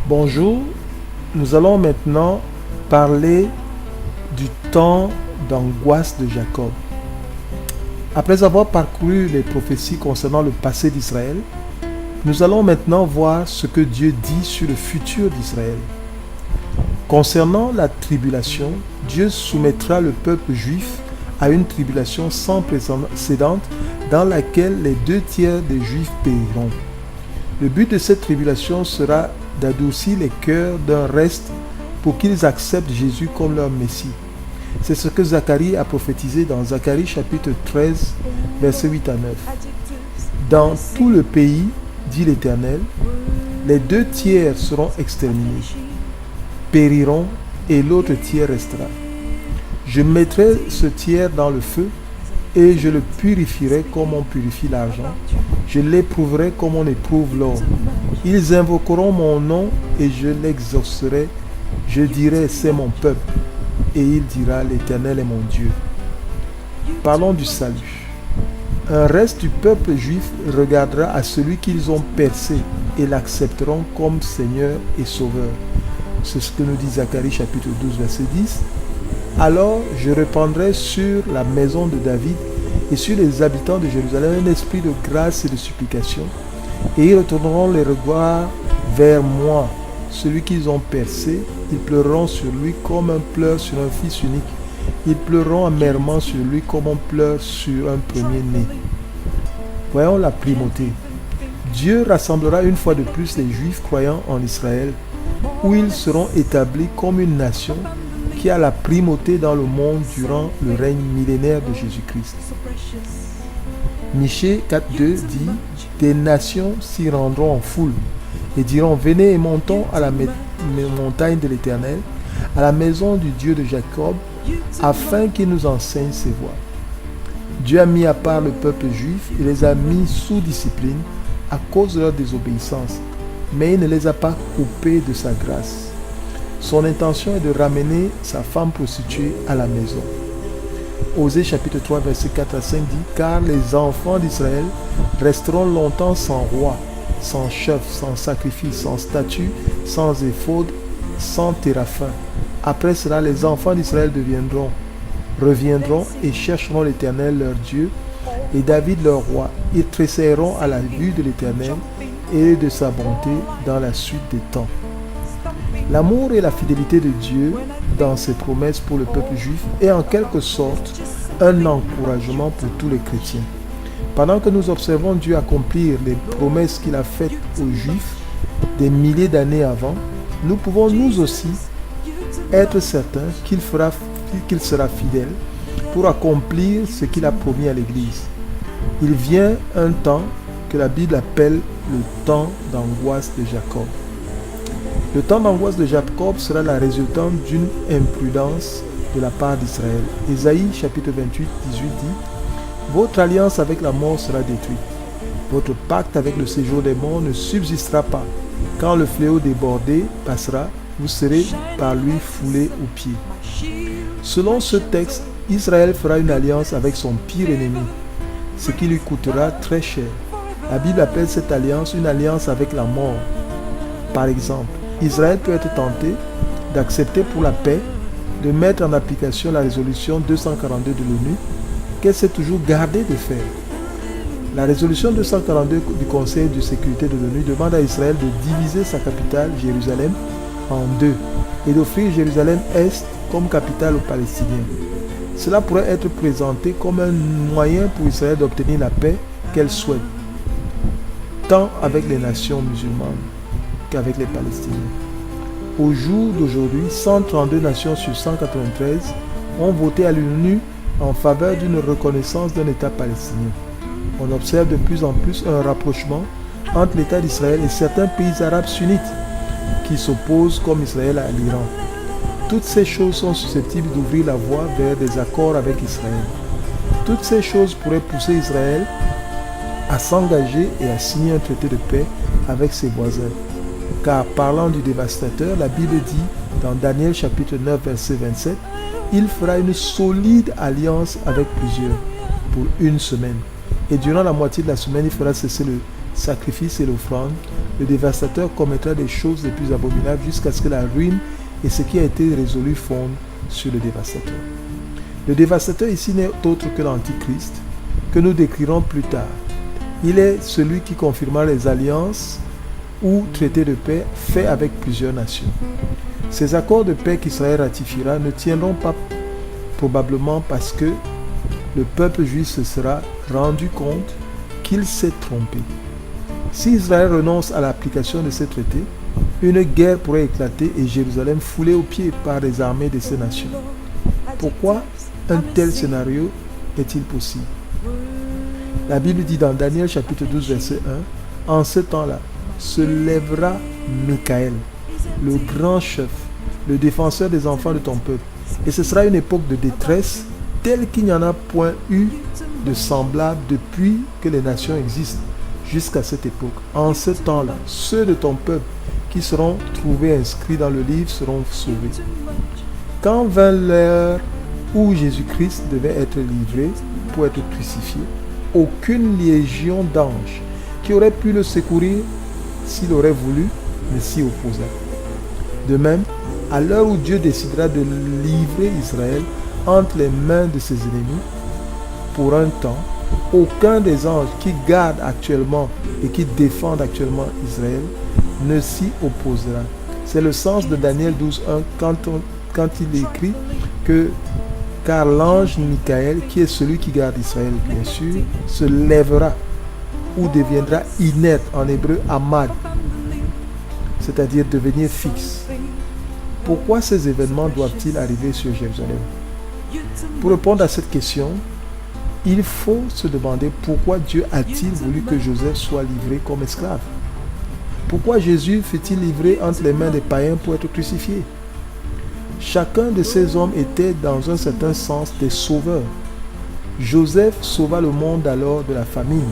Bonjour, nous allons maintenant parler du temps d'angoisse de Jacob. Après avoir parcouru les prophéties concernant le passé d'Israël, nous allons maintenant voir ce que Dieu dit sur le futur d'Israël. Concernant la tribulation, Dieu soumettra le peuple juif à une tribulation sans précédent dans laquelle les 2/3 des Juifs périront. Le but de cette tribulation sera d'adoucir les cœurs d'un reste pour qu'ils acceptent Jésus comme leur Messie. C'est ce que Zacharie a prophétisé dans Zacharie chapitre 13, versets 8 à 9. Dans tout le pays, dit l'Éternel, les 2/3 seront exterminés, périront et l'autre tiers restera. Je mettrai ce tiers dans le feu et je le purifierai comme on purifie l'argent. Je l'éprouverai comme on éprouve l'or. Ils invoqueront mon nom et je l'exaucerai. Je dirai, c'est mon peuple. Et il dira, l'Éternel est mon Dieu. Parlons du salut. Un reste du peuple juif regardera à celui qu'ils ont percé et l'accepteront comme Seigneur et Sauveur. C'est ce que nous dit Zacharie chapitre 12, verset 10. Alors je répandrai sur la maison de David et sur les habitants de Jérusalem un esprit de grâce et de supplication, et ils retourneront les regards vers moi. Celui qu'ils ont percé, ils pleureront sur lui comme on pleure sur un fils unique. Ils pleureront amèrement sur lui comme on pleure sur un premier-né. Voyons la primauté. Dieu rassemblera une fois de plus les Juifs croyants en Israël, où ils seront établis comme une nation qui a la primauté dans le monde durant le règne millénaire de Jésus-Christ. Michée 4.2 dit « Des nations s'y rendront en foule et diront « Venez et montons à la montagne de l'Éternel, à la maison du Dieu de Jacob, afin qu'il nous enseigne ses voies. » Dieu a mis à part le peuple juif et les a mis sous discipline à cause de leur désobéissance, mais il ne les a pas coupés de sa grâce. Son intention est de ramener sa femme prostituée à la maison. Osée chapitre 3 verset 4 à 5 dit « Car les enfants d'Israël resteront longtemps sans roi, sans chef, sans sacrifice, sans statue, sans éphod, sans téraphim. Après cela, les enfants d'Israël reviendront et chercheront l'Éternel leur Dieu et David leur roi. Ils tressailleront à la vue de l'Éternel et de sa bonté dans la suite des temps. » L'amour et la fidélité de Dieu dans ses promesses pour le peuple juif est en quelque sorte un encouragement pour tous les chrétiens. Pendant que nous observons Dieu accomplir les promesses qu'il a faites aux Juifs des milliers d'années avant, nous pouvons nous aussi être certains qu'il sera fidèle pour accomplir ce qu'il a promis à l'Église. Il vient un temps que la Bible appelle le temps d'angoisse de Jacob. Le temps d'angoisse de Jacob sera la résultante d'une imprudence de la part d'Israël. Ésaïe chapitre 28, 18 dit « Votre alliance avec la mort sera détruite. Votre pacte avec le séjour des morts ne subsistera pas. Quand le fléau débordé passera, vous serez par lui foulés aux pieds. » Selon ce texte, Israël fera une alliance avec son pire ennemi, ce qui lui coûtera très cher. La Bible appelle cette alliance une alliance avec la mort. Par exemple, Israël peut être tenté d'accepter pour la paix de mettre en application la résolution 242 de l'ONU qu'elle s'est toujours gardée de faire. La résolution 242 du Conseil de sécurité de l'ONU demande à Israël de diviser sa capitale, Jérusalem, en deux et d'offrir Jérusalem-Est comme capitale aux Palestiniens. Cela pourrait être présenté comme un moyen pour Israël d'obtenir la paix qu'elle souhaite, tant avec les nations musulmanes qu'avec les Palestiniens. Au jour d'aujourd'hui, 132 nations sur 193 ont voté à l'ONU en faveur d'une reconnaissance d'un État palestinien. On observe de plus en plus un rapprochement entre l'État d'Israël et certains pays arabes sunnites qui s'opposent comme Israël à l'Iran. Toutes ces choses sont susceptibles d'ouvrir la voie vers des accords avec Israël. Toutes ces choses pourraient pousser Israël à s'engager et à signer un traité de paix avec ses voisins. Car parlant du dévastateur, la Bible dit dans Daniel chapitre 9 verset 27, « Il fera une solide alliance avec plusieurs pour une semaine. Et durant la moitié de la semaine, il fera cesser sacrifices et l'offrande, le dévastateur commettra des choses les plus abominables jusqu'à ce que la ruine et ce qui a été résolu fondent sur le dévastateur. Le dévastateur ici n'est autre que l'Antichrist, que nous décrirons plus tard. Il est celui qui confirmera les alliances ou traités de paix faits avec plusieurs nations. Ces accords de paix qu'Israël ratifiera ne tiendront pas probablement parce que le peuple juif se sera rendu compte qu'il s'est trompé. Si Israël renonce à l'application de ces traités, une guerre pourrait éclater et Jérusalem foulée aux pieds par les armées de ces nations. Pourquoi un tel scénario est-il possible? La Bible dit dans Daniel chapitre 12 verset 1, « En ce temps-là, se lèvera Michaël, le grand chef, le défenseur des enfants de ton peuple. Et ce sera une époque de détresse telle qu'il n'y en a point eu de semblable depuis que les nations existent jusqu'à cette époque. En ce temps-là, ceux de ton peuple qui seront trouvés inscrits dans le livre seront sauvés. » Quand vint l'heure où Jésus-Christ devait être livré pour être crucifié, aucune légion d'anges qui aurait pu le secourir s'il aurait voulu ne s'y opposa. De même, à l'heure où Dieu décidera de livrer Israël entre les mains de ses ennemis, pour un temps, aucun des anges qui gardent actuellement et qui défendent actuellement Israël ne s'y opposera. C'est le sens de Daniel 12.1 quand il écrit que « Car l'ange Michaël, qui est celui qui garde Israël, bien sûr, se lèvera ou deviendra inerte, en hébreu amad, c'est-à-dire devenir fixe. » Pourquoi ces événements doivent-ils arriver sur Jérusalem? Pour répondre à cette question, il faut se demander pourquoi Dieu a-t-il voulu que Joseph soit livré comme esclave? Pourquoi Jésus fut-il livré entre les mains des païens pour être crucifié? Chacun de ces hommes était dans un certain sens des sauveurs. Joseph sauva le monde alors de la famine.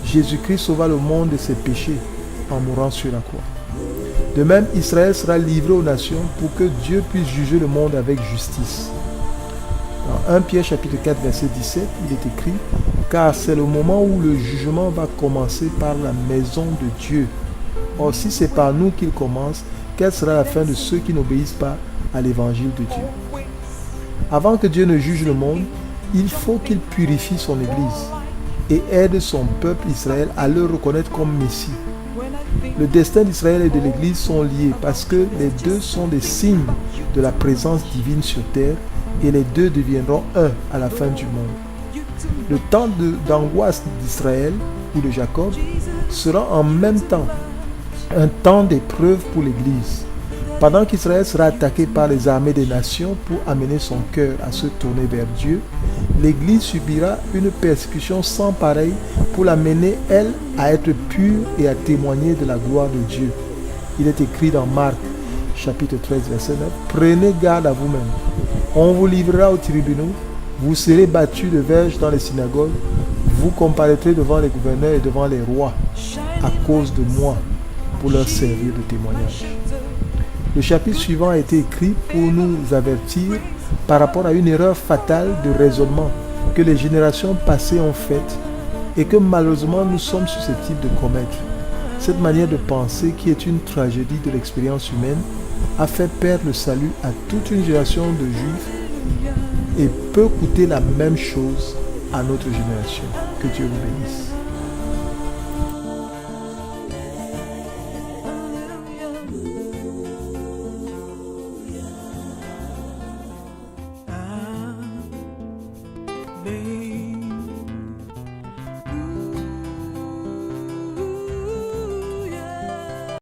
Jésus-Christ sauva le monde de ses péchés en mourant sur la croix. De même, Israël sera livré aux nations pour que Dieu puisse juger le monde avec justice. Dans 1 Pierre chapitre 4 verset 17, il est écrit « Car c'est le moment où le jugement va commencer par la maison de Dieu. Or, si c'est par nous qu'il commence, quelle sera la fin de ceux qui n'obéissent pas à l'évangile de Dieu ?» Avant que Dieu ne juge le monde, il faut qu'il purifie son Église et aide son peuple Israël à le reconnaître comme Messie. Le destin d'Israël et de l'Église sont liés parce que les deux sont des signes de la présence divine sur terre et les deux deviendront un à la fin du monde. Le temps d'angoisse d'Israël ou de Jacob sera en même temps un temps d'épreuve pour l'Église. Pendant qu'Israël sera attaqué par les armées des nations pour amener son cœur à se tourner vers Dieu, l'Église subira une persécution sans pareille pour l'amener, elle, à être pure et à témoigner de la gloire de Dieu. Il est écrit dans Marc, chapitre 13, verset 9, « Prenez garde à vous-même. On vous livrera aux tribunaux, vous serez battus de verges dans les synagogues, vous comparaîtrez devant les gouverneurs et devant les rois à cause de moi, pour leur servir de témoignage. » Le chapitre suivant a été écrit pour nous avertir par rapport à une erreur fatale de raisonnement que les générations passées ont faite et que malheureusement nous sommes susceptibles de commettre. Cette manière de penser, qui est une tragédie de l'expérience humaine, a fait perdre le salut à toute une génération de juifs et peut coûter la même chose à notre génération. Que Dieu vous bénisse. Baby.